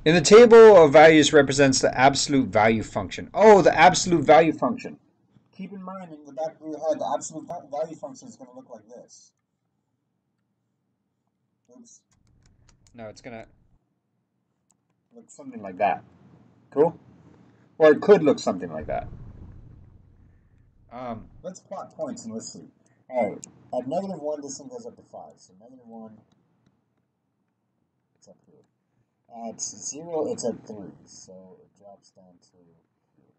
In the table of values represents the absolute value function. Oh, the absolute value function. Keep in mind in the back of your head, the absolute value function is going to look like this. Oops. No, it's going to look something like that. Cool? Or it could look something like that. Let's plot points and let's see. All right. At -1, this thing goes up to 5. So -1, it's up here. At 0, it's at 3. So it drops down to here.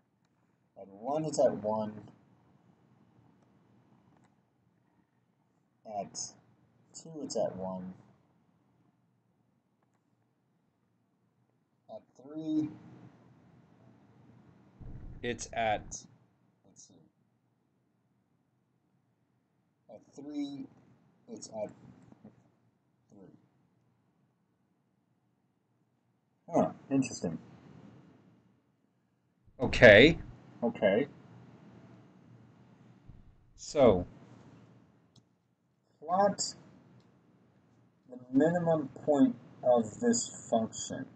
At 1, it's at 1. At 2, it's at 1. At 3, it's at, let's see. At 3, it's at 3. Huh, interesting. Okay. Okay. So, plot the minimum point of this function.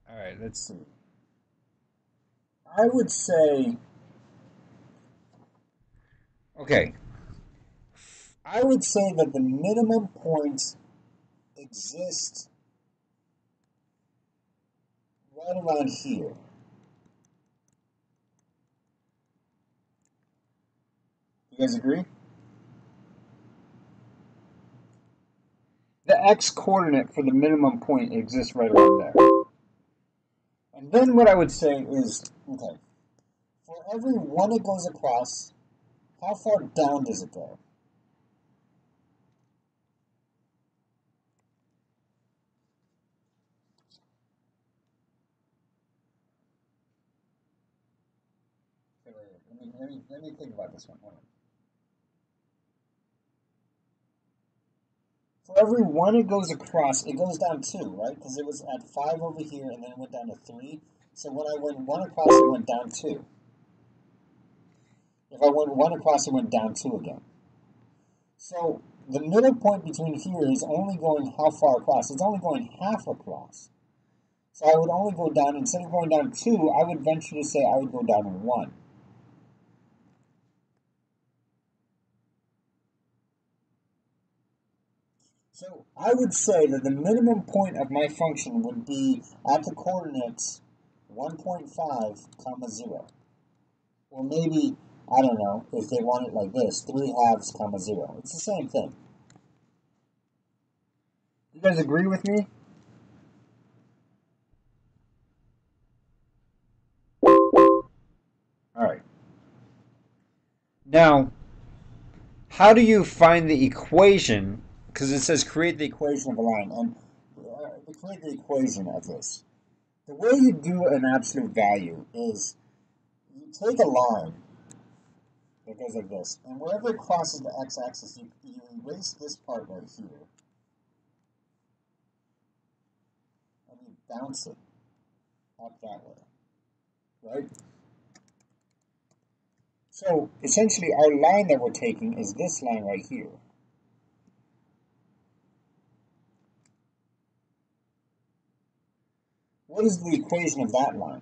All right, let's see. I would say, okay, I would say that the minimum point exists right around here. You guys agree? The x-coordinate for the minimum point exists right around there. And then what I would say is, okay, for every one it goes across, how far down does it go? Let me think about this one. Hold on. For every one it goes across, it goes down 2, right? Because it was at 5 over here, and then it went down to 3. So when I went 1 across, it went down 2. If I went 1 across, it went down 2 again. So the middle point between here is only going how far across? It's only going half across. So I would only go down, instead of going down 2, I would venture to say I would go down 1. So I would say that the minimum point of my function would be at the coordinates 1.5, comma 0. Or maybe, I don't know, if they want it like this, 3/2, comma 0. It's the same thing. You guys agree with me? All right. Now, how do you find the equation? Because it says create the equation of a line. And to create the equation of this, the way you do an absolute value is you take a line that goes like this, and wherever it crosses the x-axis, you erase this part right here, and you bounce it up that way, right? So essentially, our line that we're taking is this line right here. What is the equation of that line?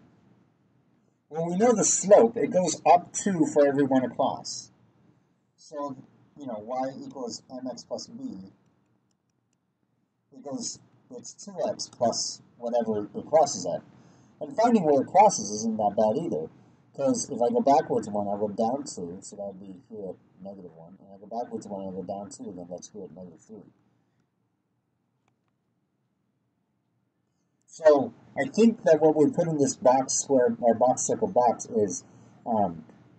Well, we know the slope. It goes up 2 for every one across. So, y equals mx plus b. It's 2x plus whatever it crosses at. And finding where it crosses isn't that bad either. Because if I go backwards 1, I'll go down 2, so that would be here at -1. And I go backwards 1, I'll go down 2 again, that's here at -3. So I think that what we put in this box square or box circle box is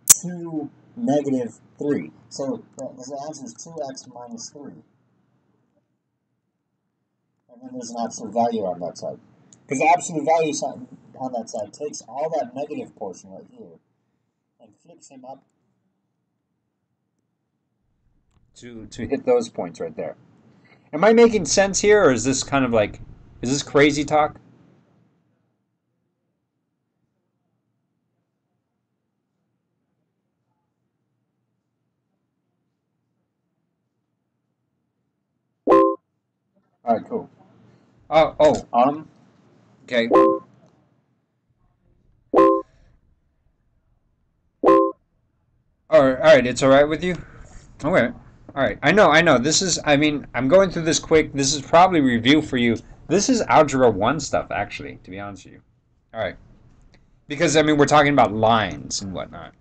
2, -3. So the answer is 2x minus 3. And then there's an absolute value on that side. Because the absolute value on that side takes all that negative portion right here and flips him up to hit those points right there. Am I making sense here, or is this kind of like, is this crazy talk? All right, cool. Okay. All right. It's all right with you. Okay. All right. I know. This is. I mean, I'm going through this quick. This is probably review for you. This is Algebra 1 stuff, actually. To be honest with you. All right. Because I mean, we're talking about lines and whatnot.